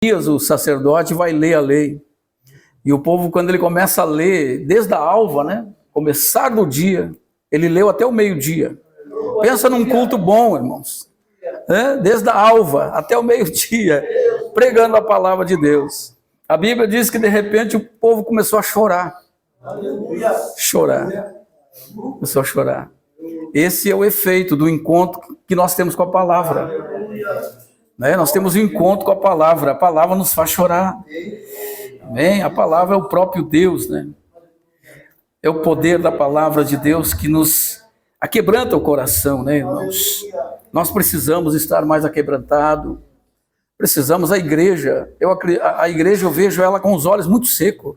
O sacerdote vai ler a lei. E o povo, quando ele começa a ler, desde a alva, né? Começar do dia, ele leu até o meio-dia. Pensa num culto bom, irmãos. Desde a alva até o meio-dia, pregando a palavra de Deus. A Bíblia diz que de repente o povo começou a chorar. Chorar. Começou a chorar. Esse é o efeito do encontro que nós temos com a palavra. Nós temos um encontro com a palavra nos faz chorar. Amém? A palavra é o próprio Deus, né? É o poder da palavra de Deus que nos aquebranta o coração, né, irmãos? Nós precisamos estar mais aquebrantados. Precisamos, a igreja eu vejo ela com os olhos muito secos.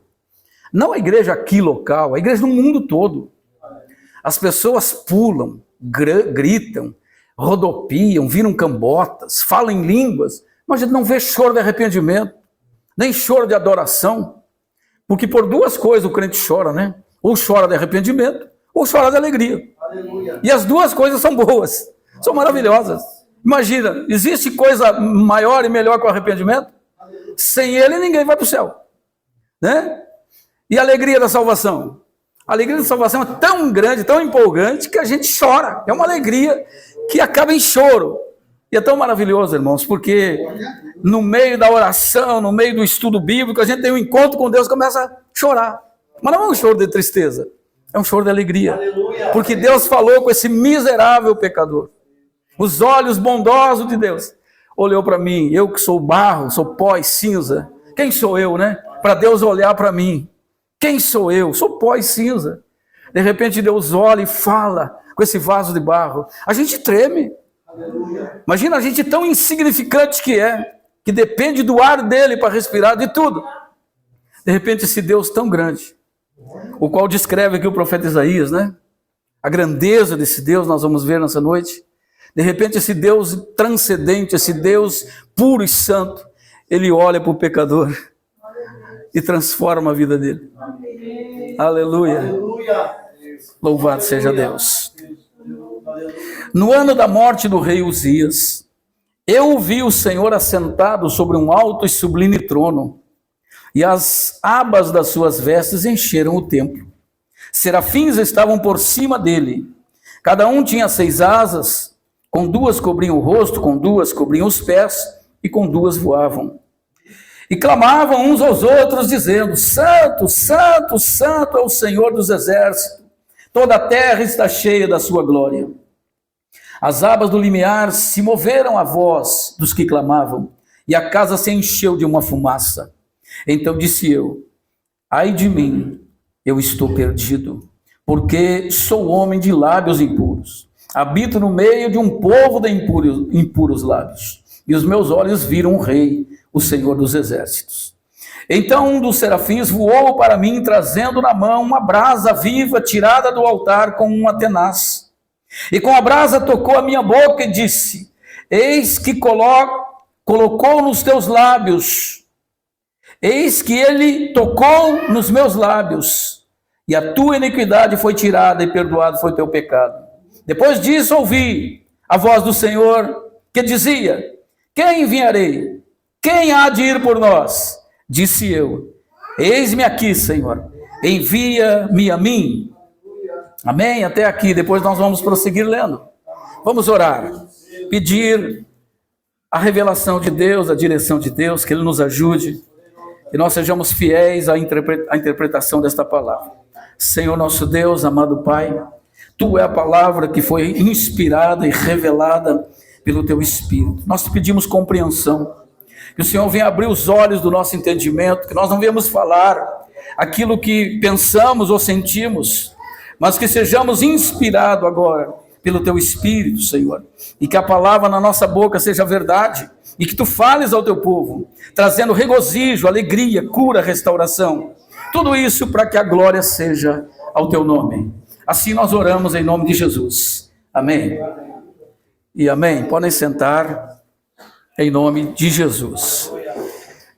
Não a igreja aqui local, a igreja no mundo todo. As pessoas pulam, gritam, rodopiam, viram cambotas, falam em línguas, mas a gente não vê choro de arrependimento, nem choro de adoração, porque por duas coisas o crente chora, né? Ou chora de arrependimento, ou chora de alegria. Aleluia. E as duas coisas são boas, são maravilhosas. Imagina, existe coisa maior e melhor que o arrependimento? Aleluia. Sem ele ninguém vai para o céu, né? E a alegria da salvação? A alegria da salvação é tão grande, tão empolgante, que a gente chora. É uma alegria que acaba em choro. E é tão maravilhoso, irmãos, porque no meio da oração, no meio do estudo bíblico, a gente tem um encontro com Deus e começa a chorar. Mas não é um choro de tristeza, é um choro de alegria. Porque Deus falou com esse miserável pecador. Os olhos bondosos de Deus olhou para mim, eu que sou barro, sou pó e cinza. Quem sou eu, né? Para Deus olhar para mim. Quem sou eu? Sou pó e cinza. De repente Deus olha e fala com esse vaso de barro. A gente treme. Aleluia. Imagina a gente tão insignificante que depende do ar dele para respirar, de tudo. De repente esse Deus tão grande, o qual descreve aqui o profeta Isaías, né? A grandeza desse Deus nós vamos ver nessa noite. De repente esse Deus transcendente, esse Deus puro e santo, ele olha para o pecador e transforma a vida dele. Aleluia. Aleluia. Louvado seja Deus. No ano da morte do rei Uzias, eu vi o Senhor assentado sobre um alto e sublime trono, e as abas das suas vestes encheram o templo. Serafins estavam por cima dele. Cada um tinha 6 asas, com 2 cobriam o rosto, com 2 cobriam os pés, e com 2 voavam. E clamavam uns aos outros, dizendo: Santo, Santo, Santo é o Senhor dos exércitos, toda a terra está cheia da sua glória. As abas do limiar se moveram à voz dos que clamavam, e a casa se encheu de uma fumaça. Então disse eu: ai de mim, eu estou perdido, porque sou homem de lábios impuros. Habito no meio de um povo de impuros lábios, e os meus olhos viram o rei, o Senhor dos exércitos. Então um dos serafins voou para mim, trazendo na mão uma brasa viva tirada do altar com uma tenaz. E com a brasa tocou a minha boca e disse: eis que colocou nos teus lábios, eis que ele tocou nos meus lábios, e a tua iniquidade foi tirada e perdoado foi o teu pecado. Depois disso ouvi a voz do Senhor que dizia: quem enviarei? Quem há de ir por nós? Disse eu: eis-me aqui, Senhor, envia-me a mim. Amém? Até aqui, depois nós vamos prosseguir lendo. Vamos orar, pedir a revelação de Deus, a direção de Deus, que Ele nos ajude, que nós sejamos fiéis à interpretação desta palavra. Senhor nosso Deus, amado Pai, Tu é a palavra que foi inspirada e revelada pelo Teu Espírito. Nós te pedimos compreensão, que o Senhor venha abrir os olhos do nosso entendimento, que nós não venhamos falar aquilo que pensamos ou sentimos, mas que sejamos inspirados agora pelo Teu Espírito, Senhor, e que a palavra na nossa boca seja verdade, e que Tu fales ao Teu povo, trazendo regozijo, alegria, cura, restauração, tudo isso para que a glória seja ao Teu nome. Assim nós oramos em nome de Jesus. Amém. E amém. Podem sentar. Em nome de Jesus.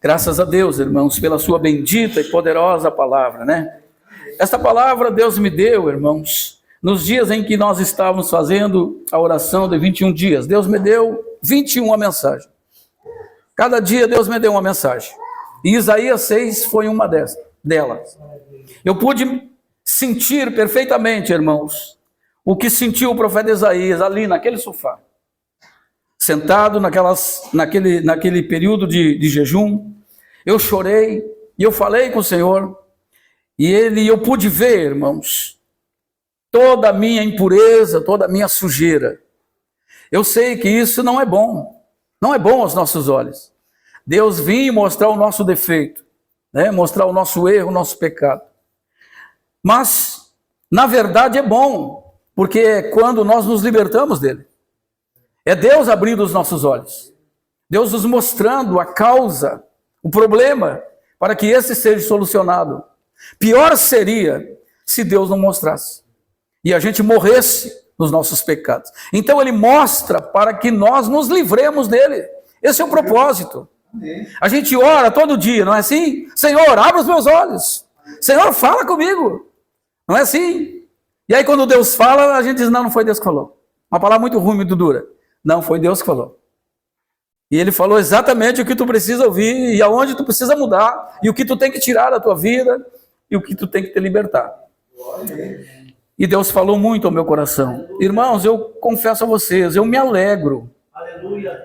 Graças a Deus, irmãos, pela sua bendita e poderosa palavra, né? Esta palavra Deus me deu, irmãos, nos dias em que nós estávamos fazendo a oração de 21 dias. Deus me deu 21 mensagens. Cada dia Deus me deu uma mensagem. E Isaías 6 foi uma delas. Eu pude sentir perfeitamente, irmãos, o que sentiu o profeta Isaías ali naquele sofá. Sentado naquele período de jejum. Eu chorei e eu falei com o Senhor. E eu pude ver, irmãos, toda a minha impureza, toda a minha sujeira. Eu sei que isso não é bom. Não é bom aos nossos olhos. Deus vinha mostrar o nosso defeito, né? Mostrar o nosso erro, o nosso pecado. Mas, na verdade, é bom, porque é quando nós nos libertamos dele. É Deus abrindo os nossos olhos. Deus nos mostrando a causa, o problema, para que esse seja solucionado. Pior seria se Deus não mostrasse e a gente morresse nos nossos pecados. Então ele mostra para que nós nos livremos dele. Esse é o propósito. A gente ora todo dia, não é assim? Senhor, abre os meus olhos. Senhor, fala comigo. Não é assim? E aí quando Deus fala, a gente diz, não foi Deus que falou. Uma palavra muito ruim, muito dura. Não, foi Deus que falou. E ele falou exatamente o que tu precisa ouvir, e aonde tu precisa mudar, e o que tu tem que tirar da tua vida, e o que tu tem que te libertar. E Deus falou muito ao meu coração. Irmãos, eu confesso a vocês, eu me alegro.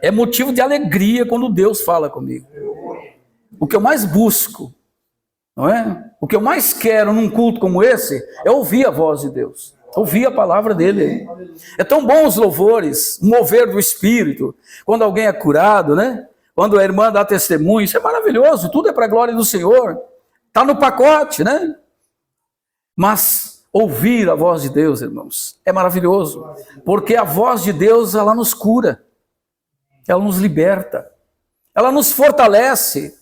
É motivo de alegria quando Deus fala comigo. O que eu mais busco, não é? O que eu mais quero num culto como esse é ouvir a voz de Deus, ouvir a palavra dele. É tão bom os louvores, o mover do Espírito, quando alguém é curado, né? Quando a irmã dá testemunho, isso é maravilhoso, tudo é para a glória do Senhor. Está no pacote, né? Mas ouvir a voz de Deus, irmãos, é maravilhoso, porque a voz de Deus, ela nos cura, ela nos liberta, ela nos fortalece.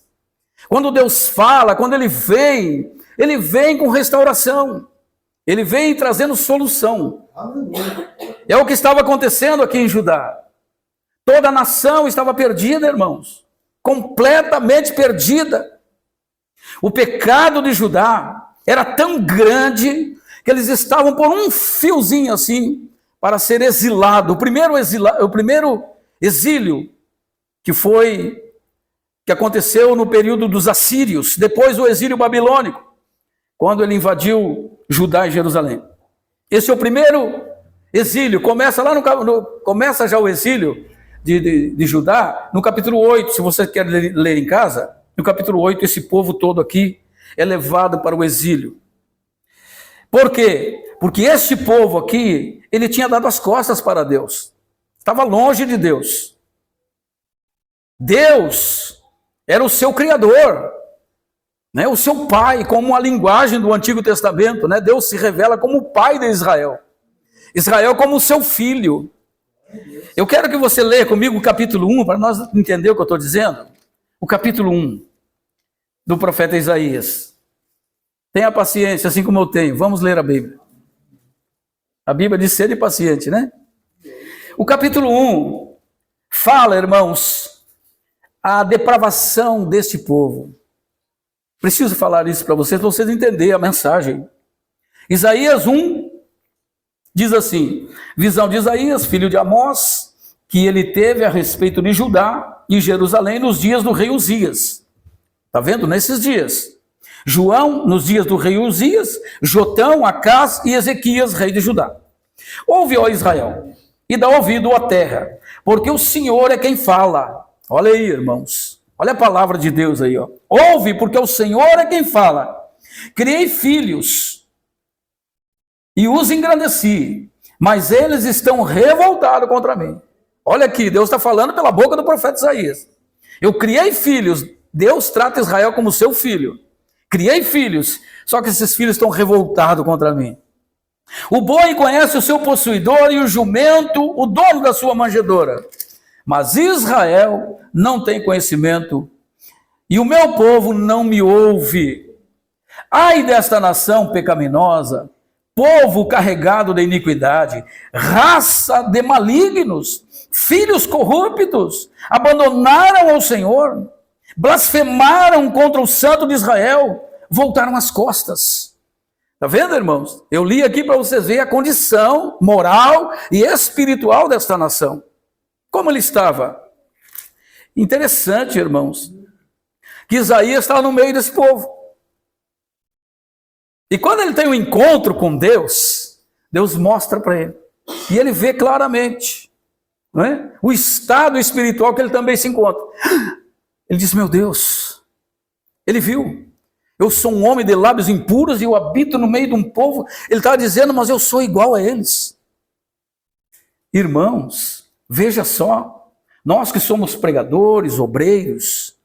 Quando Deus fala, quando Ele vem com restauração, Ele vem trazendo solução. É o que estava acontecendo aqui em Judá. Toda a nação estava perdida, irmãos, completamente perdida. O pecado de Judá era tão grande que eles estavam por um fiozinho assim para ser exilado. O primeiro exílio que aconteceu no período dos assírios, depois do exílio babilônico, quando ele invadiu Judá e Jerusalém. Esse é o primeiro exílio. Começa já o exílio de Judá no capítulo 8, se você quer ler em casa. No capítulo 8, esse povo todo aqui é levado para o exílio. Por quê? Porque este povo aqui, ele tinha dado as costas para Deus. Estava longe de Deus. Deus era o seu criador, né? O seu pai, como a linguagem do Antigo Testamento, né? Deus se revela como o pai de Israel. Israel como o seu filho. Eu quero que você leia comigo o capítulo 1, para nós entender o que eu estou dizendo. O capítulo 1 do profeta Isaías. Tenha paciência, assim como eu tenho. Vamos ler a Bíblia. A Bíblia diz ser paciente, né? O capítulo 1 fala, irmãos, a depravação deste povo. Preciso falar isso para vocês entenderem a mensagem. Isaías 1 diz assim: visão de Isaías, filho de Amós, que ele teve a respeito de Judá e Jerusalém nos dias do rei Uzias. Está vendo? Nesses dias. João, nos dias do rei Uzias, Jotão, Acás e Ezequias, rei de Judá. Ouve, ó Israel, e dá ouvido, ó terra, porque o Senhor é quem fala. Olha aí, irmãos. Olha a palavra de Deus aí, ó. Ouve, porque o Senhor é quem fala. Criei filhos e os engrandeci, mas eles estão revoltados contra mim. Olha aqui, Deus está falando pela boca do profeta Isaías. Eu criei filhos, Deus trata Israel como seu filho. Criei filhos, só que esses filhos estão revoltados contra mim. O boi conhece o seu possuidor e o jumento, o dono da sua manjedoura. Mas Israel não tem conhecimento e o meu povo não me ouve. Ai desta nação pecaminosa, povo carregado de iniquidade, raça de malignos, filhos corruptos, abandonaram ao Senhor, blasfemaram contra o Santo de Israel, voltaram as costas. Está vendo, irmãos? Eu li aqui para vocês verem a condição moral e espiritual desta nação. Como ele estava? Interessante, irmãos, que Isaías estava no meio desse povo. E quando ele tem um encontro com Deus, Deus mostra para ele. E ele vê claramente, não é? O estado espiritual que ele também se encontra. Ele diz, meu Deus, ele viu. Eu sou um homem de lábios impuros e eu habito no meio de um povo. Ele estava dizendo, mas eu sou igual a eles. Irmãos, veja só, nós que somos pregadores, obreiros,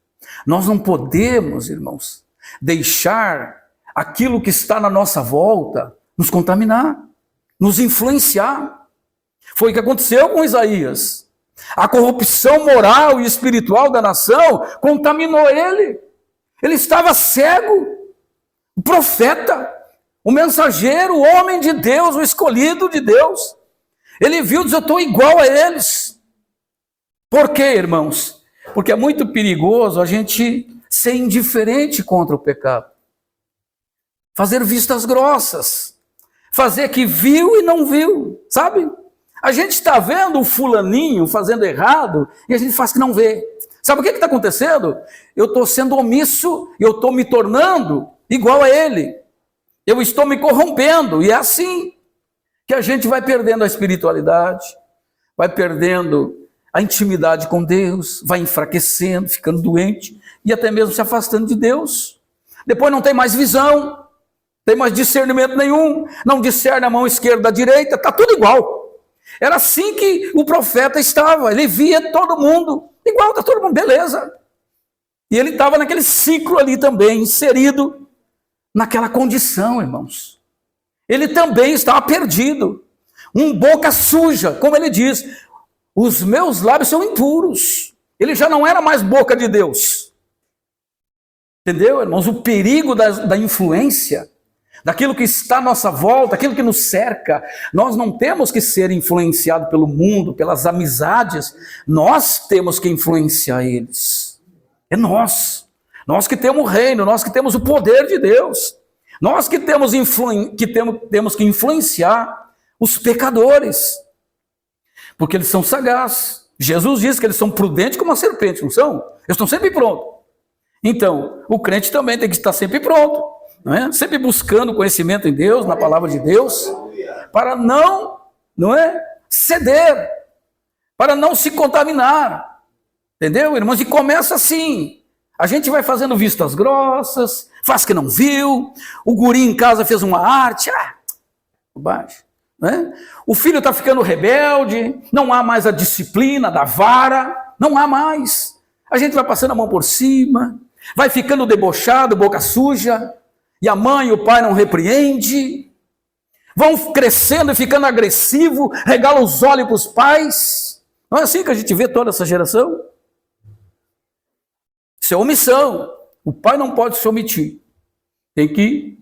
nós não podemos, irmãos, deixar aquilo que está na nossa volta nos contaminar, nos influenciar. Foi o que aconteceu com Isaías. A corrupção moral e espiritual da nação contaminou ele. Ele estava cego. O profeta, o mensageiro, o homem de Deus, o escolhido de Deus. Ele viu, diz, eu estou igual a eles. Por quê, irmãos? Porque é muito perigoso a gente ser indiferente contra o pecado. Fazer vistas grossas. Fazer que viu e não viu, sabe? A gente está vendo o fulaninho fazendo errado e a gente faz que não vê. Sabe o que está acontecendo? Eu estou sendo omisso, eu estou me tornando igual a ele. Eu estou me corrompendo. E é assim que a gente vai perdendo a espiritualidade, vai perdendo a intimidade com Deus, vai enfraquecendo, ficando doente e até mesmo se afastando de Deus. Depois não tem mais visão, não tem mais discernimento nenhum, não discerne a mão esquerda da direita, está tudo igual. Era assim que o profeta estava, ele via todo mundo igual, está todo mundo, beleza. E ele estava naquele ciclo ali também, inserido naquela condição, irmãos. Ele também estava perdido, boca suja, como ele diz, os meus lábios são impuros. Ele já não era mais boca de Deus. Entendeu, irmãos? O perigo da influência, daquilo que está à nossa volta, aquilo que nos cerca. Nós não temos que ser influenciados pelo mundo, pelas amizades. Nós temos que influenciar eles. É nós. Nós que temos o reino, nós que temos o poder de Deus. Nós que temos que influenciar os pecadores. Porque eles são sagazes. Jesus diz que eles são prudentes como a serpente, não são? Eles estão sempre prontos. Então, o crente também tem que estar sempre pronto. Não é? Sempre buscando conhecimento em Deus, na palavra de Deus, para não ceder, para não se contaminar. Entendeu, irmãos? E começa assim. A gente vai fazendo vistas grossas, faz que não viu, o guri em casa fez uma arte, bobagem. Né? O filho está ficando rebelde, não há mais a disciplina da vara, não há mais. A gente vai passando a mão por cima, vai ficando debochado, boca suja, e a mãe e o pai não repreendem, vão crescendo e ficando agressivo, regalam os olhos para os pais. Não é assim que a gente vê toda essa geração? Isso é omissão. O pai não pode se omitir. Tem que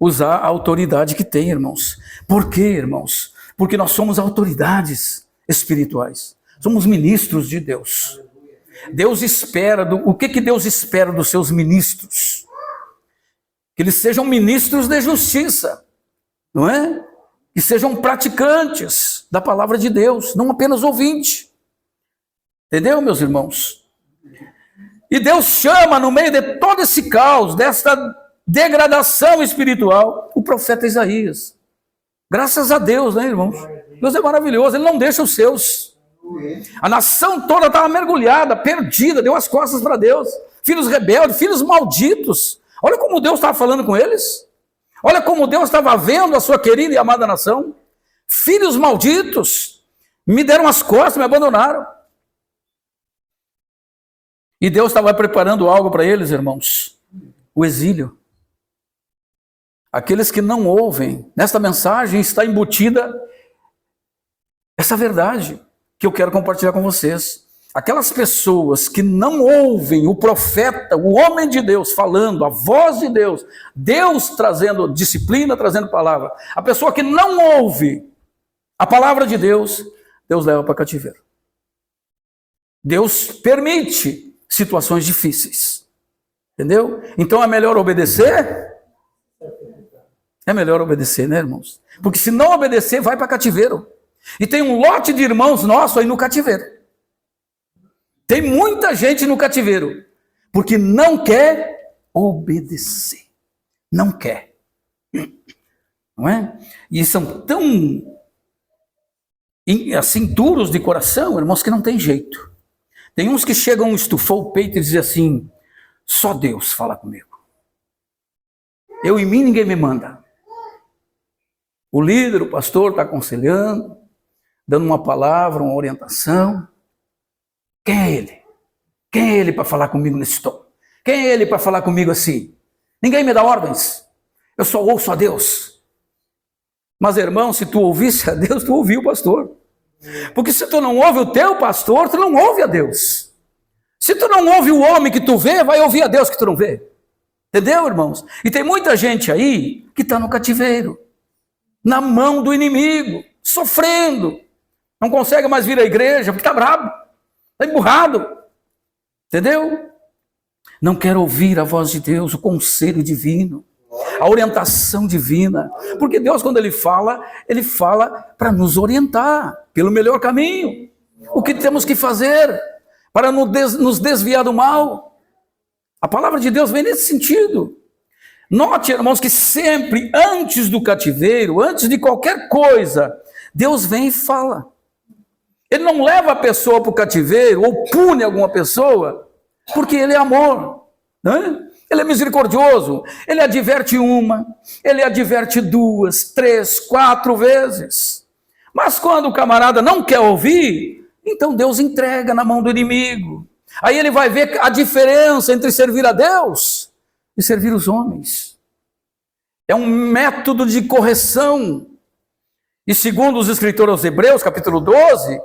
usar a autoridade que tem, irmãos. Por quê, irmãos? Porque nós somos autoridades espirituais. Somos ministros de Deus. Deus espera, o que Deus espera dos seus ministros? Que eles sejam ministros de justiça, não é? Que sejam praticantes da palavra de Deus, não apenas ouvintes. Entendeu, meus irmãos? E Deus chama no meio de todo esse caos, desta degradação espiritual, o profeta Isaías. Graças a Deus, né, irmãos? Deus é maravilhoso, ele não deixa os seus. A nação toda estava mergulhada, perdida, deu as costas para Deus. Filhos rebeldes, filhos malditos. Olha como Deus estava falando com eles. Olha como Deus estava vendo a sua querida e amada nação. Filhos malditos, me deram as costas, me abandonaram. E Deus estava preparando algo para eles, irmãos. O exílio. Aqueles que não ouvem, nesta mensagem está embutida essa verdade que eu quero compartilhar com vocês. Aquelas pessoas que não ouvem o profeta, o homem de Deus falando, a voz de Deus, Deus trazendo disciplina, trazendo palavra. A pessoa que não ouve a palavra de Deus, Deus leva para cativeiro. Deus permite situações difíceis. Entendeu? Então é melhor obedecer? É melhor obedecer, né, irmãos? Porque se não obedecer, vai para cativeiro. E tem um lote de irmãos nossos aí no cativeiro. Tem muita gente no cativeiro, porque não quer obedecer. Não quer. Não é? E são tão assim duros de coração, irmãos, que não tem jeito. Tem uns que chegam, estufou o peito e dizem assim: só Deus fala comigo. Eu em mim ninguém me manda. O líder, o pastor está aconselhando, dando uma palavra, uma orientação. Quem é ele? Quem é ele para falar comigo nesse tom? Quem é ele para falar comigo assim? Ninguém me dá ordens. Eu só ouço a Deus. Mas, irmão, se tu ouvisse a Deus, tu ouviu o pastor. Porque se tu não ouve o teu pastor, tu não ouve a Deus. Se tu não ouve o homem que tu vê, vai ouvir a Deus que tu não vê. Entendeu, irmãos? E tem muita gente aí que está no cativeiro, na mão do inimigo, sofrendo. Não consegue mais vir à igreja porque está bravo, está emburrado. Entendeu? Não quer ouvir a voz de Deus, o conselho divino, a orientação divina. Porque Deus, quando Ele fala para nos orientar pelo melhor caminho. O que temos que fazer para nos desviar do mal. A palavra de Deus vem nesse sentido. Note, irmãos, que sempre antes do cativeiro, antes de qualquer coisa, Deus vem e fala. Ele não leva a pessoa para o cativeiro ou pune alguma pessoa, porque Ele é amor, né? Ele é misericordioso, Ele adverte uma, Ele adverte 2, 3, 4 vezes. Mas quando o camarada não quer ouvir, então Deus entrega na mão do inimigo. Aí ele vai ver a diferença entre servir a Deus e servir os homens. É um método de correção. E segundo os escritores aos Hebreus, capítulo 12,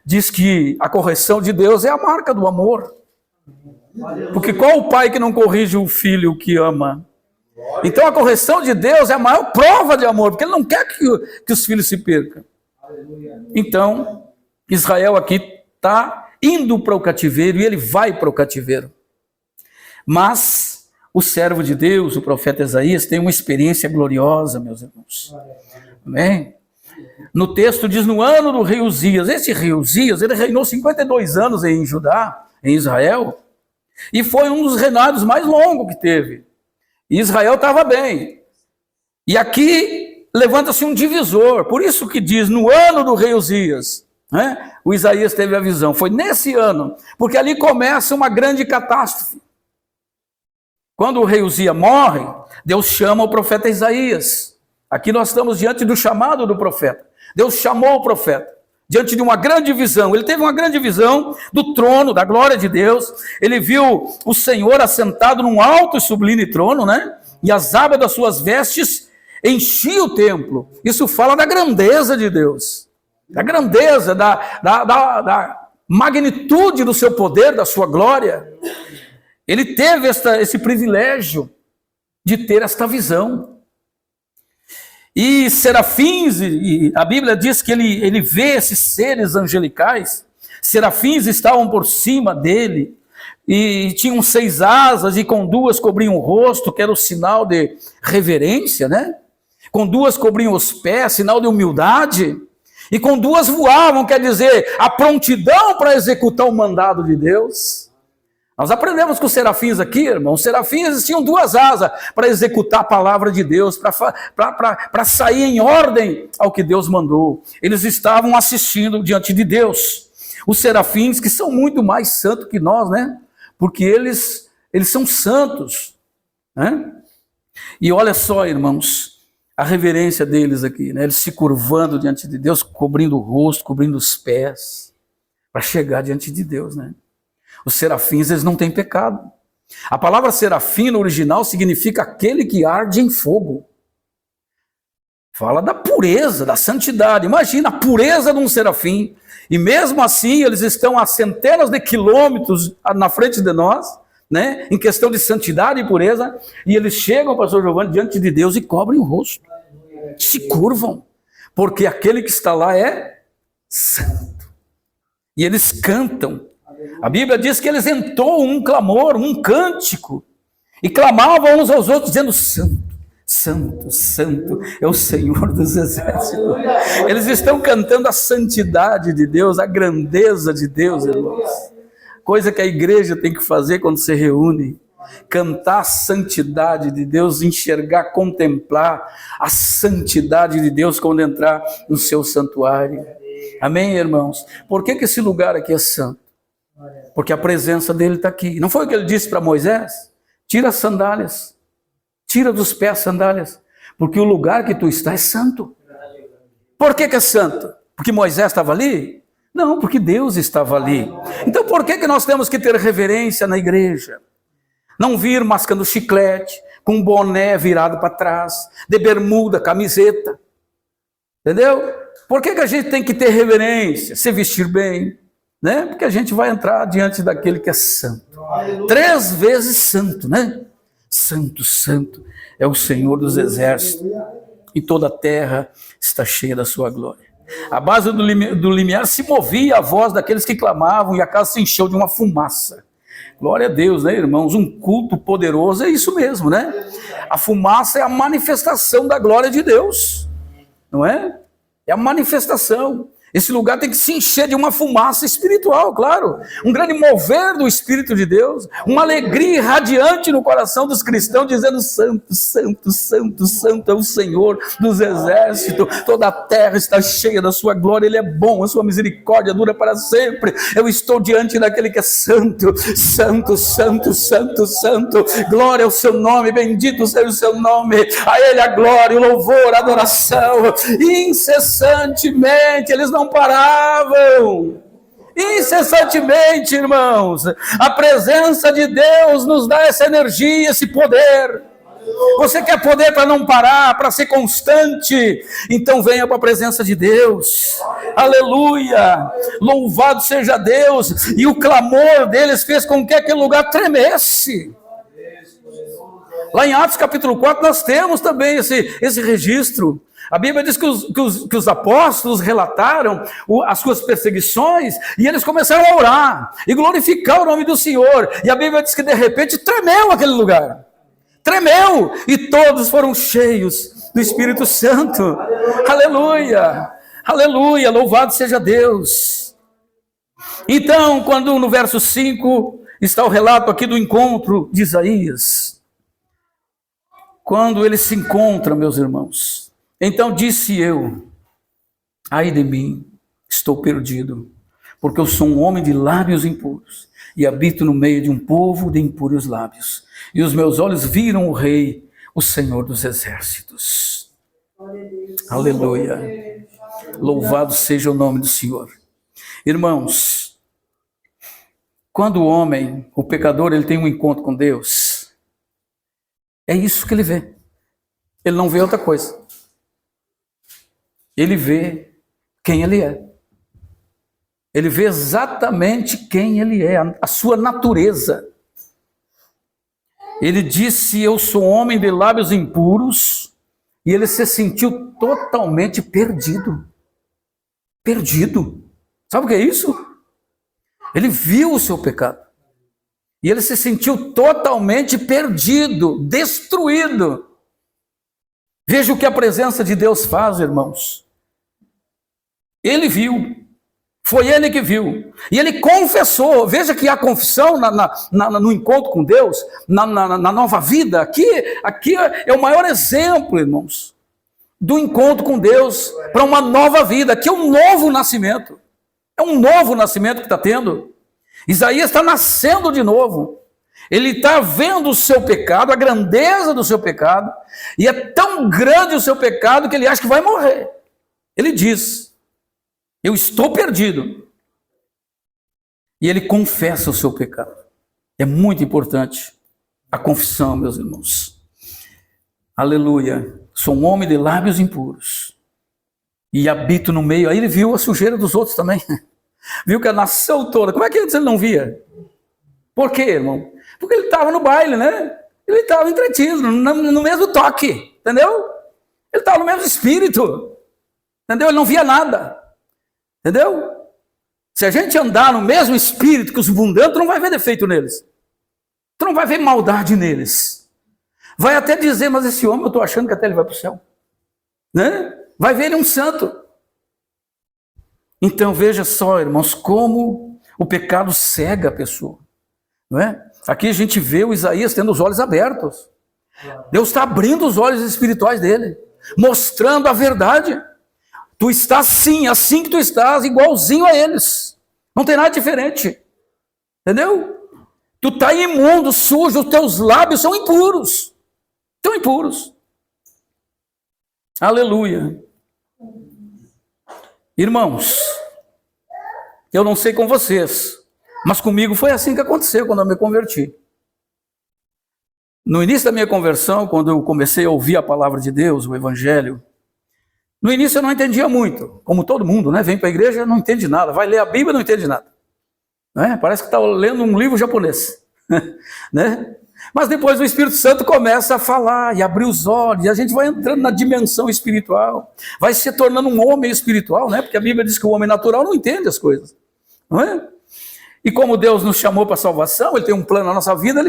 diz que a correção de Deus é a marca do amor. Porque qual o pai que não corrige o filho que ama? Então a correção de Deus é a maior prova de amor, porque Ele não quer que os filhos se percam. Então, Israel aqui está indo para o cativeiro, e ele vai para o cativeiro. Mas o servo de Deus, o profeta Isaías, tem uma experiência gloriosa, meus irmãos. Amém? No texto diz, no ano do rei Uzias. Esse rei Uzias, ele reinou 52 anos em Judá, em Israel, e foi um dos reinados mais longos que teve. E Israel estava bem. E aqui levanta-se um divisor. Por isso que diz, no ano do rei Uzias, né? O Isaías teve a visão. Foi nesse ano, porque ali começa uma grande catástrofe. Quando o rei Uzias morre, Deus chama o profeta Isaías. Aqui nós estamos diante do chamado do profeta. Deus chamou o profeta diante de uma grande visão. Ele teve uma grande visão do trono, da glória de Deus. Ele viu o Senhor assentado num alto e sublime trono, né? E as abas das suas vestes enchiam o templo. Isso fala da grandeza de Deus, da grandeza, da magnitude do seu poder, da sua glória. Ele teve esse privilégio de ter esta visão. E serafins, e a Bíblia diz que ele vê esses seres angelicais, serafins estavam por cima dele, e tinham 6 asas, e com 2 cobriam o rosto, que era o sinal de reverência, né? Com 2 cobriam os pés, sinal de humildade, e com 2 voavam, quer dizer, a prontidão para executar o mandado de Deus. Nós aprendemos com os serafins aqui, irmão. Os serafins tinham 2 asas para executar a palavra de Deus, para sair em ordem ao que Deus mandou. Eles estavam assistindo diante de Deus. Os serafins, que são muito mais santos que nós, né? Porque eles são santos, né? E olha só, irmãos, a reverência deles aqui, né? Eles se curvando diante de Deus, cobrindo o rosto, cobrindo os pés, para chegar diante de Deus, né? Os serafins, eles não têm pecado. A palavra serafim no original significa aquele que arde em fogo. Fala da pureza, da santidade. Imagina a pureza de um serafim. E mesmo assim, eles estão a centenas de quilômetros na frente de nós, né? Em questão de santidade e pureza. E eles chegam, pastor Giovanni, diante de Deus e cobrem o rosto. Se curvam. Porque aquele que está lá é santo. E eles cantam. A Bíblia diz que eles entoam um clamor, um cântico, e clamavam uns aos outros, dizendo: Santo, Santo, Santo é o Senhor dos Exércitos. Eles estão cantando a santidade de Deus, a grandeza de Deus, irmãos. coisa que a igreja tem que fazer quando se reúne. Cantar a santidade de Deus, enxergar, contemplar a santidade de Deus quando entrar no seu santuário. Amém, irmãos? Por que esse lugar aqui é santo? Porque a presença dele está aqui. Não foi o que ele disse para Moisés? Tira as sandálias, tira dos pés as sandálias, porque o lugar que tu está é santo. Por que é santo? Porque Moisés estava ali? Não, porque Deus estava ali. Então por que nós temos que ter reverência na igreja? Não vir mascando chiclete, com um boné virado para trás, de bermuda, camiseta. Entendeu? Por que a gente tem que ter reverência, se vestir bem? Né? Porque a gente vai entrar diante daquele que é santo. 3 vezes santo, né? Santo, santo é o Senhor dos exércitos. E toda a terra está cheia da sua glória. A base do limiar se movia a voz daqueles que clamavam e a casa se encheu de uma fumaça. Glória a Deus, né, irmãos? Um culto poderoso é isso mesmo, né? A fumaça é a manifestação da glória de Deus, não é? É a manifestação. Esse lugar tem que se encher de uma fumaça espiritual, claro. Um grande mover do Espírito de Deus. Uma alegria irradiante no coração dos cristãos, dizendo: santo, santo, santo, santo é o Senhor dos exércitos. Toda a terra está cheia da sua glória. Ele é bom, a sua misericórdia dura para sempre. Eu estou diante daquele que é santo, santo, santo, santo, santo. Glória ao seu nome, bendito seja o seu nome. A ele a glória, o louvor, a adoração. Incessantemente, eles não paravam, incessantemente, irmãos. A presença de Deus nos dá essa energia, esse poder. Você quer poder para não parar, para ser constante? Então venha para a presença de Deus. Aleluia, louvado seja Deus. E o clamor deles fez com que aquele lugar tremesse. Lá em Atos capítulo 4 nós temos também esse registro. A Bíblia diz que os apóstolos relataram as suas perseguições e eles começaram a orar e glorificar o nome do Senhor. E a Bíblia diz que de repente tremeu aquele lugar. Tremeu e todos foram cheios do Espírito Santo. Aleluia, aleluia, louvado seja Deus. Então, quando no verso 5 está o relato aqui do encontro de Isaías. Quando eles se encontram, meus irmãos. Então disse eu: ai de mim, estou perdido, porque eu sou um homem de lábios impuros, e habito no meio de um povo de impuros lábios, e os meus olhos viram o Rei, o Senhor dos exércitos. Aleluia, louvado seja o nome do Senhor. Irmãos, quando o homem, o pecador, ele tem um encontro com Deus, é isso que ele vê, ele não vê outra coisa. Ele vê quem ele é. Ele vê exatamente quem ele é, a sua natureza. Ele disse: eu sou homem de lábios impuros, e ele se sentiu totalmente perdido. Perdido. Sabe o que é isso? Ele viu o seu pecado. E ele se sentiu totalmente perdido, destruído. Veja o que a presença de Deus faz, irmãos. Ele viu, foi ele que viu, e ele confessou. Veja que a confissão no encontro com Deus, na nova vida, aqui é o maior exemplo, irmãos, do encontro com Deus para uma nova vida. Aqui é um novo nascimento, é um novo nascimento que está tendo. Isaías está nascendo de novo, ele está vendo o seu pecado, a grandeza do seu pecado, e é tão grande o seu pecado que ele acha que vai morrer. Ele diz: eu estou perdido. E ele confessa o seu pecado. É muito importante a confissão, meus irmãos. Aleluia. Sou um homem de lábios impuros e habito no meio. Aí ele viu a sujeira dos outros também. Viu que a nação toda. Como é que antes ele não via? Por quê, irmão? Porque ele estava no baile, né? Ele estava entretido, no mesmo toque. Entendeu? Ele estava no mesmo espírito. Entendeu? Ele não via nada. Entendeu? Se a gente andar no mesmo espírito que os bundantes, tu não vai ver defeito neles. Tu não vai ver maldade neles. Vai até dizer: mas esse homem, eu estou achando que até ele vai para o céu. Né? Vai ver ele um santo. Então veja só, irmãos, como O pecado cega a pessoa, não é? Aqui a gente vê o Isaías tendo os olhos abertos. Deus está abrindo os olhos espirituais dele, mostrando a verdade. Tu estás sim, assim que tu estás, igualzinho a eles. Não tem nada diferente. Entendeu? Tu está imundo, sujo, os teus lábios são impuros. Estão impuros. Aleluia. Irmãos, eu não sei com vocês, mas comigo foi assim que aconteceu quando eu me converti. No início da minha conversão, quando eu comecei a ouvir a palavra de Deus, o Evangelho, no início eu não entendia muito, como todo mundo, né? Vem para a igreja, não entende nada, vai ler a Bíblia, não entende nada. Né? Parece que está lendo um livro japonês. Né? Mas depois o Espírito Santo começa a falar e abrir os olhos, e a gente vai entrando na dimensão espiritual, vai se tornando um homem espiritual, né? Porque a Bíblia diz que o homem natural não entende as coisas. Não é? E como Deus nos chamou para a salvação, Ele tem um plano na nossa vida,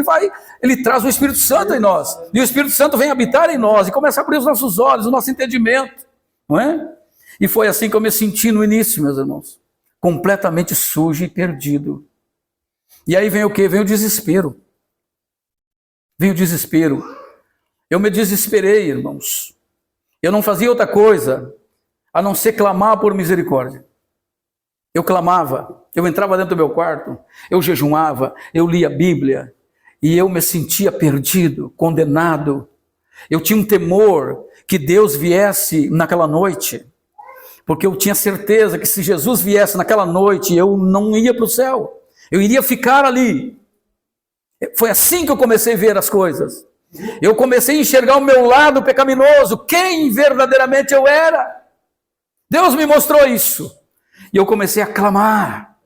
Ele traz o Espírito Santo em nós. E o Espírito Santo vem habitar em nós e começa a abrir os nossos olhos, o nosso entendimento. Não é? E foi assim que eu me senti no início, meus irmãos. Completamente sujo e perdido. E aí vem o quê? Vem o desespero. Vem o desespero. Eu me desesperei, irmãos. Eu não fazia outra coisa a não ser clamar por misericórdia. Eu clamava, eu entrava dentro do meu quarto, eu jejuava, eu lia a Bíblia, e eu me sentia perdido, condenado. Eu tinha um temor que Deus viesse naquela noite, porque eu tinha certeza que se Jesus viesse naquela noite, eu não ia para o céu, eu iria ficar ali. Foi assim que eu comecei a ver as coisas. Eu comecei a enxergar o meu lado pecaminoso, quem verdadeiramente eu era. Deus me mostrou isso. E eu comecei a clamar,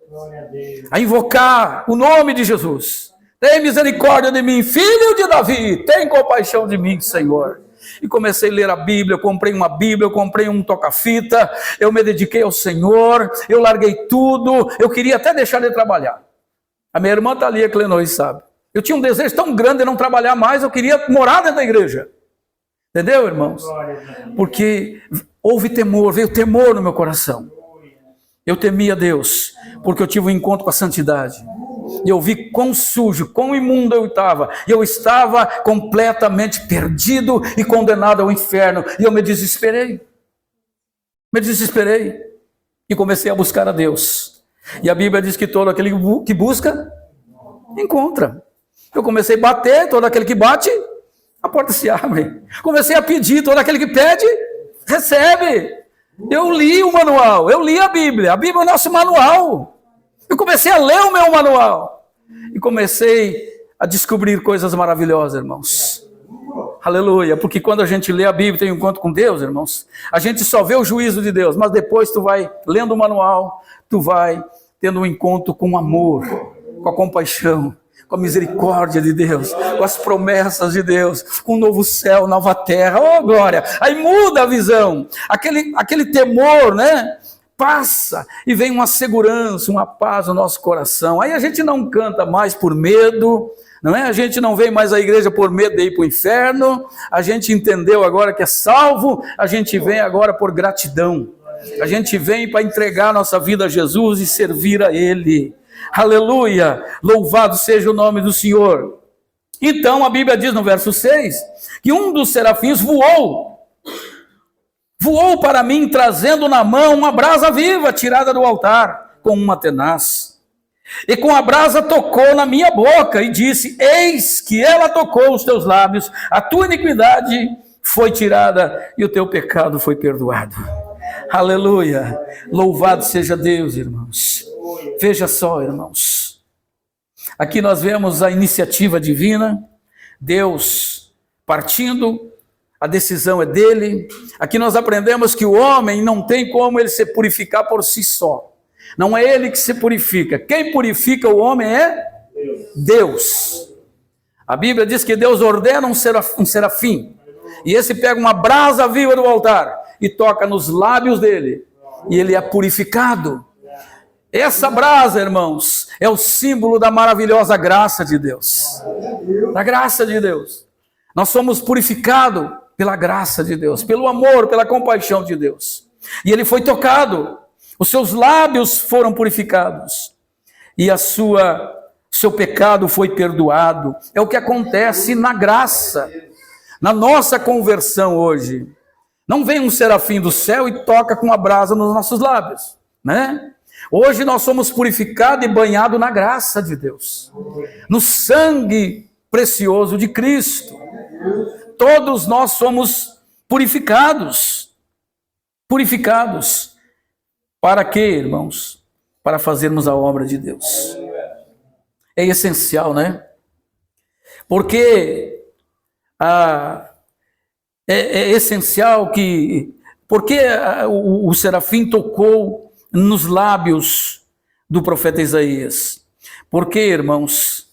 a invocar o nome de Jesus. Tem misericórdia de mim, filho de Davi, tem compaixão de mim, Senhor. E comecei a ler a Bíblia, eu comprei uma Bíblia, eu comprei um toca-fita, eu me dediquei ao Senhor, eu larguei tudo, eu queria até deixar de trabalhar. A minha irmã está ali, a Clenoi, sabe? Eu tinha um desejo tão grande de não trabalhar mais, eu queria morar dentro da igreja. Entendeu, irmãos? Porque houve temor, veio temor no meu coração. Eu temia Deus, porque eu tive um encontro com a santidade. E eu vi quão sujo, quão imundo eu estava. E eu estava completamente perdido e condenado ao inferno. E eu me desesperei. Me desesperei. E comecei a buscar a Deus. E a Bíblia diz que todo aquele que busca, encontra. Eu comecei a bater, todo aquele que bate, a porta se abre. Comecei a pedir, todo aquele que pede, recebe. Eu li o manual, eu li a Bíblia é o nosso manual. Eu comecei a ler o meu manual. E comecei a descobrir coisas maravilhosas, irmãos. Aleluia, porque quando a gente lê a Bíblia e tem um encontro com Deus, irmãos, a gente só vê o juízo de Deus, mas depois tu vai lendo o manual, tu vai tendo um encontro com o amor, com a compaixão, com a misericórdia de Deus, com as promessas de Deus, com um novo céu, nova terra, oh glória, aí muda a visão, aquele temor, né, passa, e vem uma segurança, uma paz no nosso coração, aí a gente não canta mais por medo, não é? A gente não vem mais à igreja por medo de ir para o inferno, a gente entendeu agora que é salvo, a gente vem agora por gratidão, a gente vem para entregar a nossa vida a Jesus e servir a Ele. Aleluia, louvado seja o nome do Senhor. Então a Bíblia diz no verso 6, que um dos serafins voou para mim, trazendo na mão uma brasa viva, tirada do altar, com uma tenaz. E com a brasa tocou na minha boca, e disse, eis que ela tocou os teus lábios, a tua iniquidade foi tirada, e o teu pecado foi perdoado. Aleluia, louvado seja Deus, irmãos. Veja só, irmãos, aqui nós vemos a iniciativa divina, Deus partindo, a decisão é dele. Aqui nós aprendemos que o homem não tem como ele se purificar por si só, não é ele que se purifica, quem purifica o homem é Deus. A Bíblia diz que Deus ordena um serafim, e esse pega uma brasa viva do altar, e toca nos lábios dele, e ele é purificado. Essa brasa, irmãos, é o símbolo da maravilhosa graça de Deus. Da graça de Deus. Nós somos purificados pela graça de Deus, pelo amor, pela compaixão de Deus. E ele foi tocado, os seus lábios foram purificados. e seu pecado foi perdoado. É o que acontece na graça, na nossa conversão hoje. Não vem um serafim do céu e toca com a brasa nos nossos lábios, né? Hoje nós somos purificados e banhados na graça de Deus, no sangue precioso de Cristo. Todos nós somos purificados. Purificados. Para quê, irmãos? Para fazermos a obra de Deus. É essencial, né? Porque é essencial que... Porque o serafim tocou nos lábios do profeta Isaías? Porque, irmãos,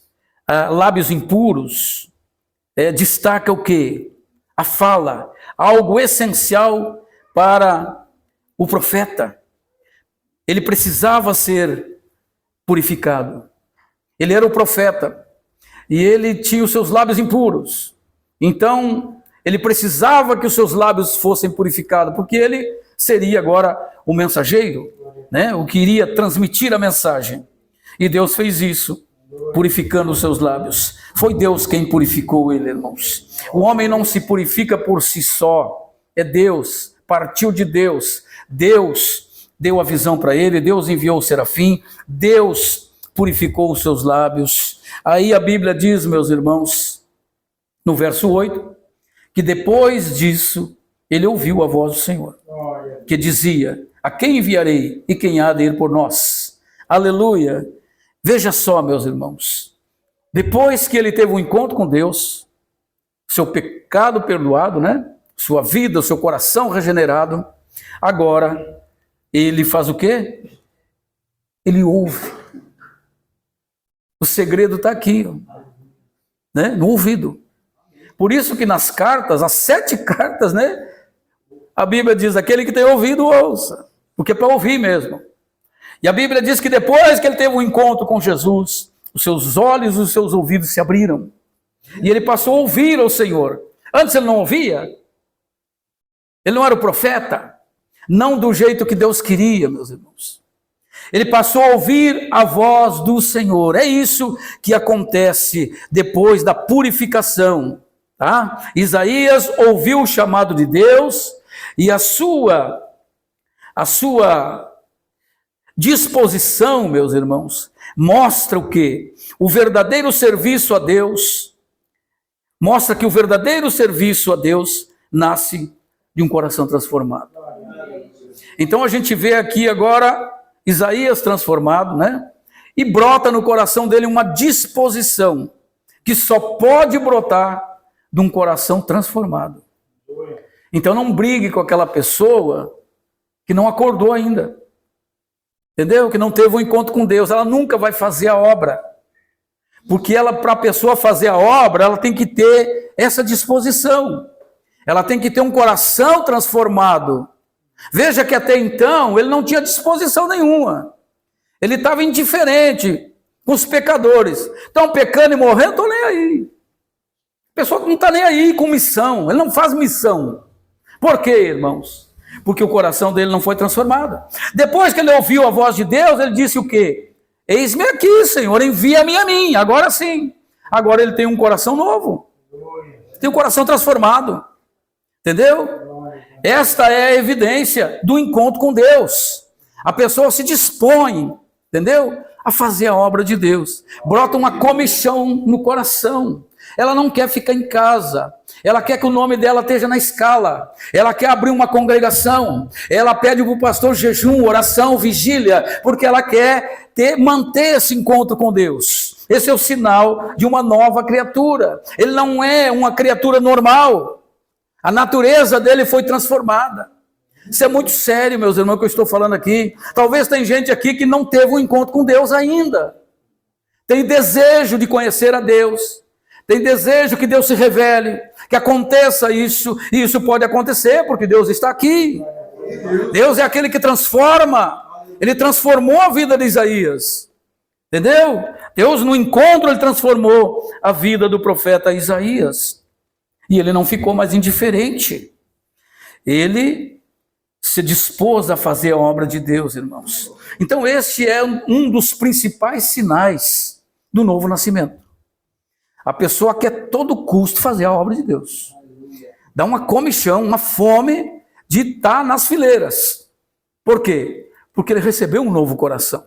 lábios impuros destaca o quê? A fala, algo essencial para o profeta. Ele precisava ser purificado. Ele era o profeta e ele tinha os seus lábios impuros. Então, ele precisava que os seus lábios fossem purificados, porque ele seria agora o mensageiro, né? O que iria transmitir a mensagem. E Deus fez isso, purificando os seus lábios. Foi Deus quem purificou ele, irmãos. O homem não se purifica por si só. É Deus, partiu de Deus. Deus deu a visão para ele, Deus enviou o serafim, Deus purificou os seus lábios. Aí a Bíblia diz, meus irmãos, no verso 8, que depois disso, ele ouviu a voz do Senhor, que dizia: a quem enviarei e quem há de ir por nós? Aleluia! Veja só, meus irmãos, depois que ele teve um encontro com Deus, seu pecado perdoado, né? Sua vida, seu coração regenerado, agora ele faz o quê? Ele ouve. O segredo está aqui, né? No ouvido. Por isso que nas cartas, as 7 cartas, né? A Bíblia diz: aquele que tem ouvido, ouça. Porque é para ouvir mesmo. E a Bíblia diz que depois que ele teve um encontro com Jesus, os seus olhos e os seus ouvidos se abriram. E ele passou a ouvir ao Senhor. Antes ele não ouvia. Ele não era o profeta. Não do jeito que Deus queria, meus irmãos. Ele passou a ouvir a voz do Senhor. É isso que acontece depois da purificação. Tá? Isaías ouviu o chamado de Deus e a sua disposição, meus irmãos, mostra o quê? O verdadeiro serviço a Deus, mostra que o verdadeiro serviço a Deus nasce de um coração transformado. Então a gente vê aqui agora Isaías transformado, né? E brota no coração dele uma disposição que só pode brotar de um coração transformado. Então não brigue com aquela pessoa que não acordou ainda. Entendeu? Que não teve um encontro com Deus. Ela nunca vai fazer a obra. Porque para a pessoa fazer a obra, ela tem que ter essa disposição. Ela tem que ter um coração transformado. Veja que até então ele não tinha disposição nenhuma. Ele estava indiferente com os pecadores. Estão pecando e morrendo, estou nem aí. A pessoa não está nem aí com missão. Ele não faz missão. Por quê, irmãos? Porque o coração dele não foi transformado. Depois que ele ouviu a voz de Deus, ele disse o quê? Eis-me aqui, Senhor, envia-me a mim. Agora sim. Agora ele tem um coração novo. Tem um coração transformado. Entendeu? Esta é a evidência do encontro com Deus. A pessoa se dispõe, entendeu? A fazer a obra de Deus. Brota uma comichão no coração. Ela não quer ficar em casa. Ela quer que o nome dela esteja na escala. Ela quer abrir uma congregação. Ela pede para o pastor jejum, oração, vigília, porque ela quer manter esse encontro com Deus. Esse é o sinal de uma nova criatura. Ele não é uma criatura normal. A natureza dele foi transformada. Isso é muito sério, meus irmãos, que eu estou falando aqui. Talvez tem gente aqui que não teve um encontro com Deus ainda. Tem desejo de conhecer a Deus. Tem desejo que Deus se revele, que aconteça isso. E isso pode acontecer porque Deus está aqui. Deus é aquele que transforma. Ele transformou a vida de Isaías. Entendeu? Deus no encontro ele transformou a vida do profeta Isaías. E ele não ficou mais indiferente. Ele se dispôs a fazer a obra de Deus, irmãos. Então este é um dos principais sinais do novo nascimento. A pessoa quer a todo custo fazer a obra de Deus. Dá uma comichão, uma fome de estar nas fileiras. Por quê? Porque ele recebeu um novo coração.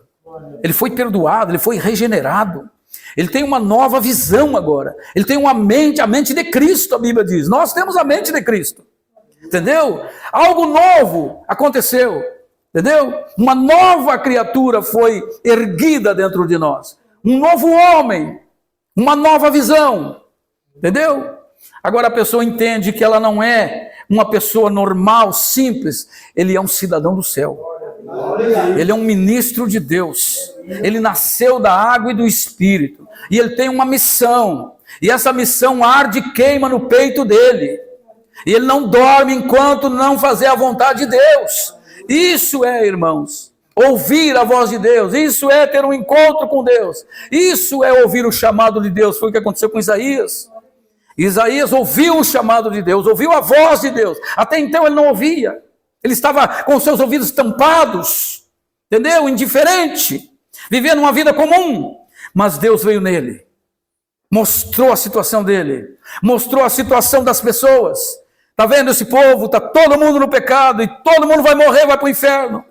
Ele foi perdoado, ele foi regenerado. Ele tem uma nova visão agora. Ele tem uma mente, a mente de Cristo, a Bíblia diz. Nós temos a mente de Cristo. Entendeu? Algo novo aconteceu. Entendeu? Uma nova criatura foi erguida dentro de nós. Um novo homem. Uma nova visão. Entendeu? Agora a pessoa entende que ela não é uma pessoa normal, simples. Ele é um cidadão do céu. Ele é um ministro de Deus. Ele nasceu da água e do Espírito. E ele tem uma missão. E essa missão arde e queima no peito dele. E ele não dorme enquanto não fazer a vontade de Deus. Isso é, irmãos, ouvir a voz de Deus. Isso é ter um encontro com Deus. Isso é ouvir o chamado de Deus. Foi o que aconteceu com Isaías. Isaías ouviu o chamado de Deus, ouviu a voz de Deus. Até então ele não ouvia. Ele estava com seus ouvidos tampados, entendeu? Indiferente, vivendo uma vida comum. Mas Deus veio nele, mostrou a situação dele, mostrou a situação das pessoas. Está vendo esse povo? Está todo mundo no pecado e todo mundo vai morrer, vai para o inferno.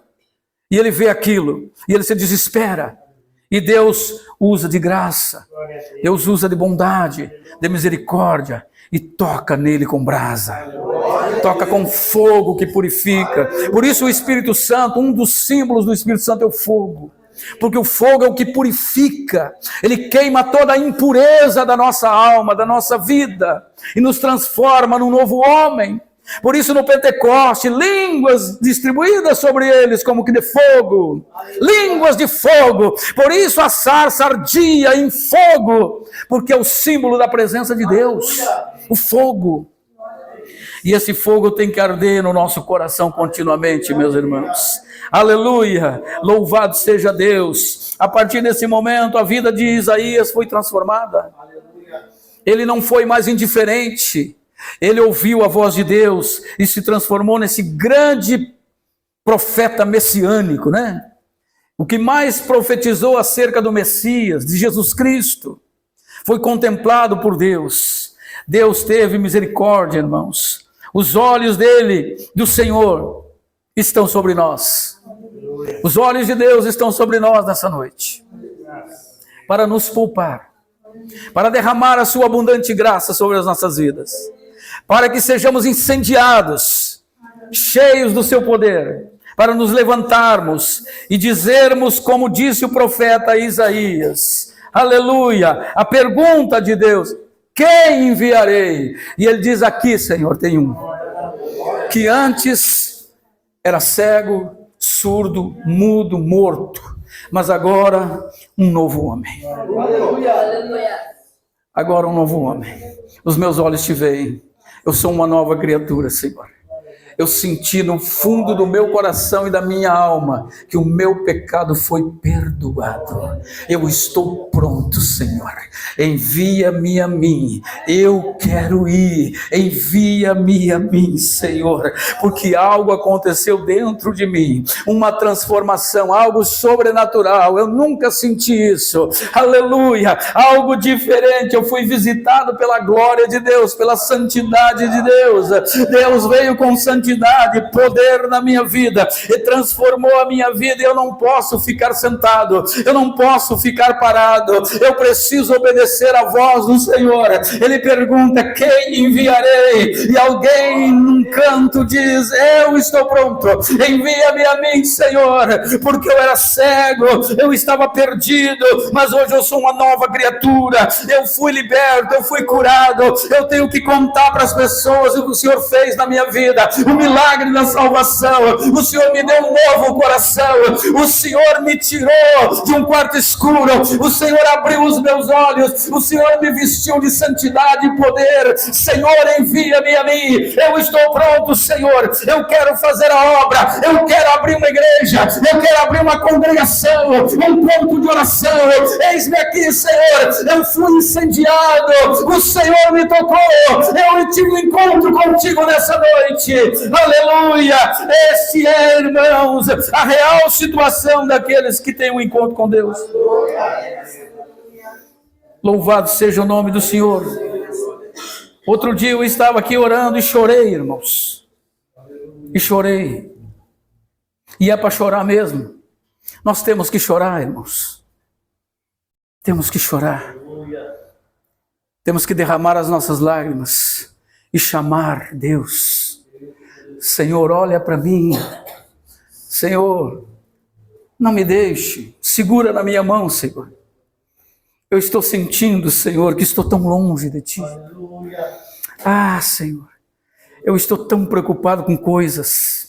E ele vê aquilo e ele se desespera. E Deus usa de graça, Deus usa de bondade, de misericórdia e toca nele com brasa. Toca com fogo que purifica. Por isso o Espírito Santo, um dos símbolos do Espírito Santo é o fogo. Porque o fogo é o que purifica. Ele queima toda a impureza da nossa alma, da nossa vida. E nos transforma num novo homem. Por isso no Pentecoste, línguas distribuídas sobre eles como que de fogo. Línguas de fogo. Por isso a sarça ardia em fogo. Porque é o símbolo da presença de Deus. O fogo. E esse fogo tem que arder no nosso coração continuamente, meus irmãos. Aleluia! Louvado seja Deus! A partir desse momento, a vida de Isaías foi transformada. Ele não foi mais indiferente. Ele ouviu a voz de Deus e se transformou nesse grande profeta messiânico, né? O que mais profetizou acerca do Messias, de Jesus Cristo, foi contemplado por Deus. Deus teve misericórdia, irmãos. Os olhos dele, do Senhor, estão sobre nós. Os olhos de Deus estão sobre nós nessa noite, para nos poupar, para derramar a sua abundante graça sobre as nossas vidas, para que sejamos incendiados, cheios do seu poder, para nos levantarmos e dizermos, como disse o profeta Isaías, aleluia, a pergunta de Deus: quem enviarei? E ele diz aqui, Senhor, tem um, que antes era cego, surdo, mudo, morto, mas agora um novo homem. Agora um novo homem. Os meus olhos te veem. Eu sou uma nova criatura, Senhor. Eu senti no fundo do meu coração e da minha alma que o meu pecado foi perdoado. Eu estou pronto, Senhor. Envia-me a mim. Eu quero ir. Envia-me a mim, Senhor. Porque algo aconteceu dentro de mim. Uma transformação, algo sobrenatural. Eu nunca senti isso. Aleluia. Algo diferente. Eu fui visitado pela glória de Deus, pela santidade de Deus. Deus veio com santidade, poder na minha vida e transformou a minha vida. E eu não posso ficar sentado, eu não posso ficar parado, eu preciso obedecer a voz do Senhor. Ele pergunta: quem enviarei? E alguém num canto diz: eu estou pronto, envia-me a mim, Senhor, porque eu era cego, eu estava perdido, mas hoje eu sou uma nova criatura, eu fui liberto, eu fui curado. Eu tenho que contar para as pessoas o que o Senhor fez na minha vida, o milagre da salvação. O Senhor me deu um novo coração, o Senhor me tirou de um quarto escuro, o Senhor abriu os meus olhos, o Senhor me vestiu de santidade e poder. Senhor, envia-me a mim, eu estou pronto, Senhor, eu quero fazer a obra, eu quero abrir uma igreja, eu quero abrir uma congregação, um ponto de oração. Eis-me aqui, Senhor, eu fui incendiado, o Senhor me tocou, eu eu tive um encontro contigo nessa noite. Aleluia! Esse é, irmãos, a real situação daqueles que têm um encontro com Deus. Louvado seja o nome do Senhor. Outro dia eu estava aqui orando e chorei, irmãos. E chorei. E é para chorar mesmo. Nós temos que chorar, irmãos. Temos que chorar. Temos que derramar as nossas lágrimas e chamar Deus. Senhor, olha para mim. Senhor, não me deixe. Segura na minha mão, Senhor. Eu estou sentindo, Senhor, que estou tão longe de Ti. Ah, Senhor, eu estou tão preocupado com coisas.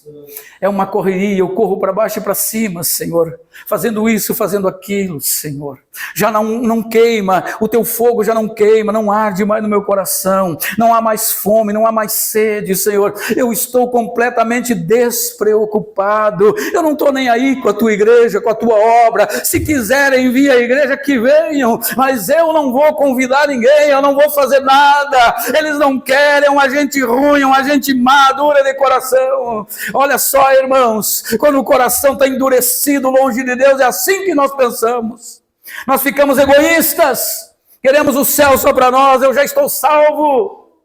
É uma correria, eu corro para baixo e para cima, Senhor. Fazendo isso, fazendo aquilo, Senhor. Já não queima, o Teu fogo já não queima, não arde mais no meu coração. Não há mais fome, não há mais sede, Senhor. Eu estou completamente despreocupado. Eu não estou nem aí com a Tua igreja, com a Tua obra. Se quiserem vir à igreja, que venham. Mas eu não vou convidar ninguém, eu não vou fazer nada. Eles não querem, uma gente ruim, uma gente má, dura de coração. Olha só, irmãos, quando o coração está endurecido longe de Deus, é assim que nós pensamos. Nós ficamos egoístas, queremos o céu só para nós, eu já estou salvo.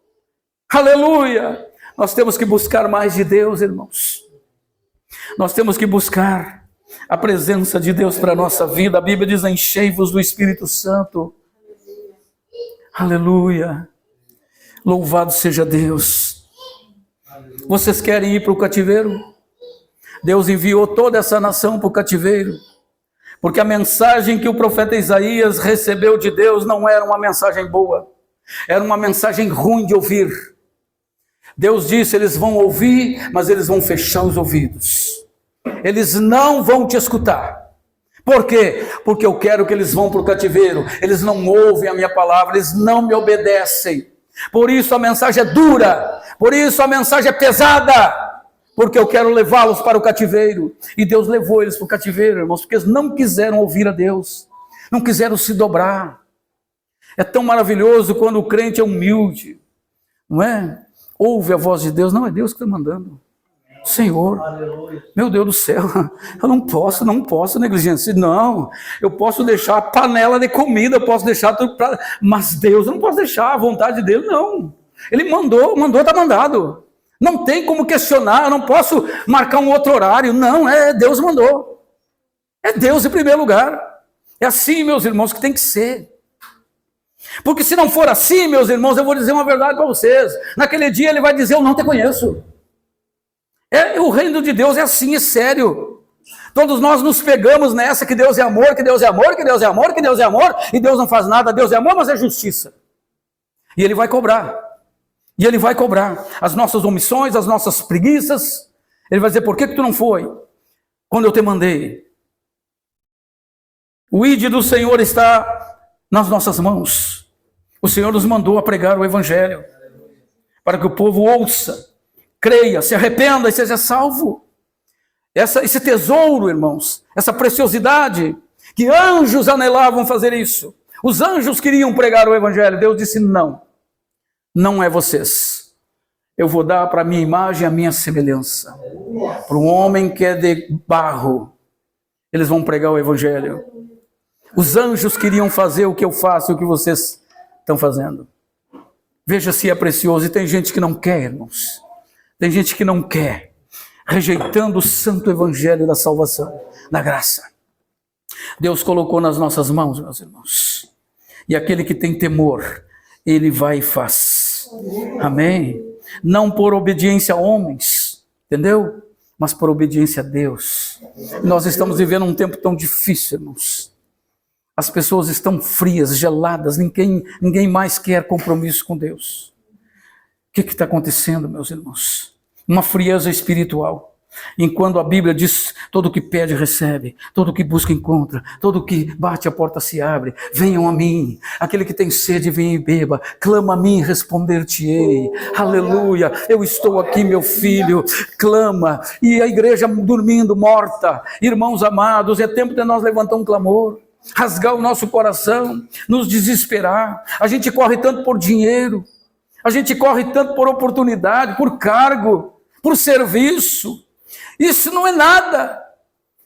Aleluia! Nós temos que buscar mais de Deus, irmãos. Nós temos que buscar a presença de Deus para a nossa vida. A Bíblia diz: enchei-vos do Espírito Santo. Aleluia! Louvado seja Deus. Vocês querem ir para o cativeiro? Deus enviou toda essa nação para o cativeiro, porque a mensagem que o profeta Isaías recebeu de Deus não era uma mensagem boa, era uma mensagem ruim de ouvir. Deus disse: eles vão ouvir, mas eles vão fechar os ouvidos, eles não vão te escutar. Por quê? Porque eu quero que eles vão para o cativeiro, eles não ouvem a minha palavra, eles não me obedecem. Por isso a mensagem é dura, por isso a mensagem é pesada, porque eu quero levá-los para o cativeiro. E Deus levou eles para o cativeiro, irmãos, porque eles não quiseram ouvir a Deus, não quiseram se dobrar. É tão maravilhoso quando o crente é humilde, não é? Ouve a voz de Deus, não é Deus que está mandando. Senhor, meu Deus do céu, eu não posso negligenciar, não, eu posso deixar a panela de comida, eu posso deixar tudo para, mas Deus eu não posso deixar, a vontade dele não, ele mandou, está mandado, não tem como questionar, eu não posso marcar um outro horário, não, Deus mandou, é Deus em primeiro lugar, é assim, meus irmãos, que tem que ser. Porque se não for assim, meus irmãos, eu vou dizer uma verdade para vocês, naquele dia ele vai dizer: eu não te conheço. O reino de Deus é assim, é sério. Todos nós nos pegamos nessa que Deus é amor, que Deus é amor, que Deus é amor, que Deus é amor, e Deus não faz nada. Deus é amor, mas é justiça. E Ele vai cobrar. E Ele vai cobrar as nossas omissões, as nossas preguiças. Ele vai dizer: por que tu não foi quando eu te mandei? O ID do Senhor está nas nossas mãos. O Senhor nos mandou a pregar o Evangelho, para que o povo ouça, creia, se arrependa e seja salvo. Esse tesouro, irmãos, essa preciosidade, que anjos anelavam fazer isso. Os anjos queriam pregar o Evangelho. Deus disse: não é vocês. Eu vou dar para a minha imagem a minha semelhança. Para um homem que é de barro, eles vão pregar o Evangelho. Os anjos queriam fazer o que eu faço e o que vocês estão fazendo. Veja se é precioso. E tem gente que não quer, irmãos. Tem gente que não quer, rejeitando o santo evangelho da salvação, da graça. Deus colocou nas nossas mãos, meus irmãos. E aquele que tem temor, ele vai e faz. Amém? Não por obediência a homens, entendeu? Mas por obediência a Deus. Nós estamos vivendo um tempo tão difícil, irmãos. As pessoas estão frias, geladas, ninguém mais quer compromisso com Deus. O que está acontecendo, meus irmãos? Uma frieza espiritual. Enquanto a Bíblia diz: todo que pede recebe, todo que busca encontra, todo que bate a porta se abre. Venham a mim, aquele que tem sede vem e beba, clama a mim, responder-te-ei. Aleluia, eu estou aqui, meu filho, clama. E a igreja dormindo, morta. Irmãos amados, é tempo de nós levantar um clamor, rasgar o nosso coração, nos desesperar. A gente corre tanto por dinheiro. A gente corre tanto por oportunidade, por cargo, por serviço. Isso não é nada.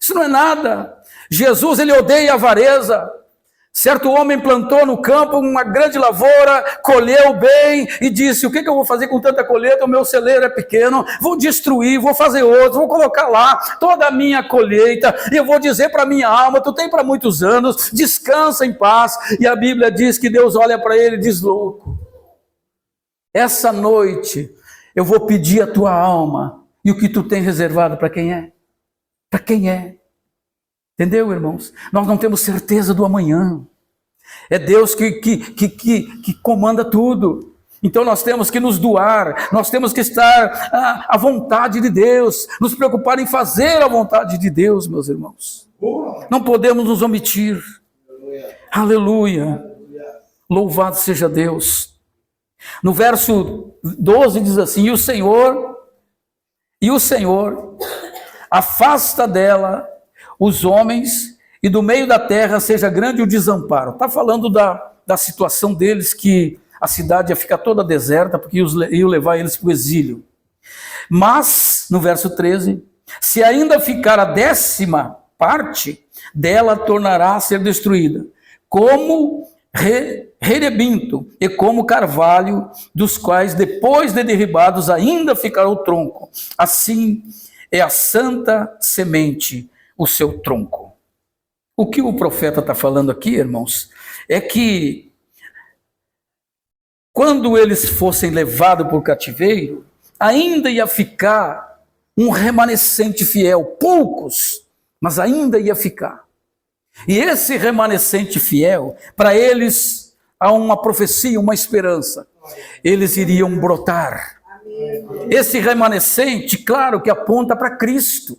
Isso não é nada. Jesus, ele odeia a avareza. Certo homem plantou no campo uma grande lavoura, colheu bem e disse: o que eu vou fazer com tanta colheita? O meu celeiro é pequeno, vou destruir, vou fazer outro, vou colocar lá toda a minha colheita e eu vou dizer para a minha alma: tu tem para muitos anos, descansa em paz. E a Bíblia diz que Deus olha para ele e diz: louco, essa noite eu vou pedir a tua alma e o que tu tem reservado para quem é? Para quem é? Entendeu, irmãos? Nós não temos certeza do amanhã. É Deus que comanda tudo. Então nós temos que nos doar, nós temos que estar à vontade de Deus, nos preocupar em fazer a vontade de Deus, meus irmãos. Não podemos nos omitir. Aleluia. Louvado seja Deus. No verso 12 diz assim: e o Senhor afasta dela os homens, e do meio da terra seja grande o desamparo. Está falando da situação deles, que a cidade ia ficar toda deserta, porque iam levar eles para o exílio. Mas, no verso 13, se ainda ficar a 10ª parte, dela tornará a ser destruída, como rerebinto e como carvalho, dos quais, depois de derribados, ainda ficará o tronco. Assim é a santa semente, o seu tronco. O que o profeta está falando aqui, irmãos, é que quando eles fossem levados para o cativeiro, ainda ia ficar um remanescente fiel, poucos, mas ainda ia ficar. E esse remanescente fiel, para eles há uma profecia, uma esperança. Eles iriam brotar. Esse remanescente, claro que aponta para Cristo.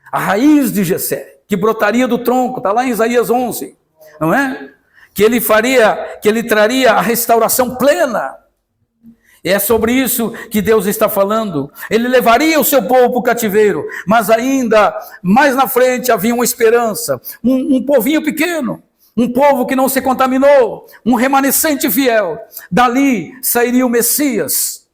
A raiz de Jessé, que brotaria do tronco, está lá em Isaías 11, não é? Que ele traria a restauração plena. É sobre isso que Deus está falando. Ele levaria o seu povo para o cativeiro, mas ainda mais na frente havia uma esperança, um povinho pequeno, um povo que não se contaminou, um remanescente fiel. Dali sairia o Messias.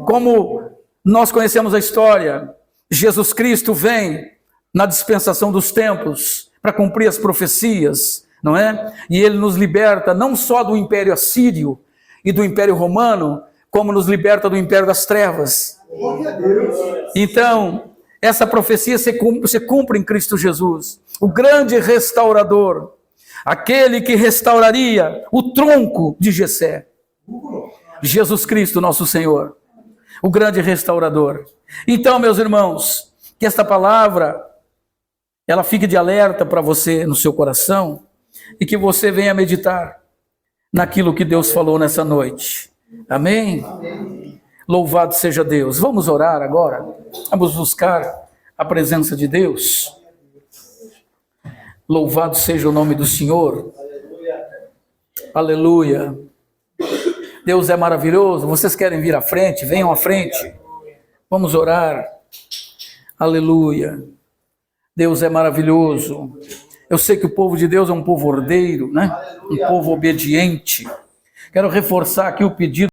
Como nós conhecemos a história, Jesus Cristo vem na dispensação dos tempos para cumprir as profecias, não é? E ele nos liberta não só do Império Assírio e do Império Romano, como nos liberta do Império das Trevas. Então, essa profecia se cumpre em Cristo Jesus, o grande restaurador, aquele que restauraria o tronco de Jessé. Jesus Cristo, nosso Senhor, o grande restaurador. Então, meus irmãos, que esta palavra ela fique de alerta para você no seu coração e que você venha meditar naquilo que Deus falou nessa noite. Amém? Amém. Louvado seja Deus. Vamos orar agora. Vamos buscar a presença de Deus. Louvado seja o nome do Senhor. Aleluia. Deus é maravilhoso. Vocês querem vir à frente? Venham à frente. Vamos orar. Aleluia. Deus é maravilhoso. Eu sei que o povo de Deus é um povo ordeiro, né? Um povo obediente. Quero reforçar aqui o pedido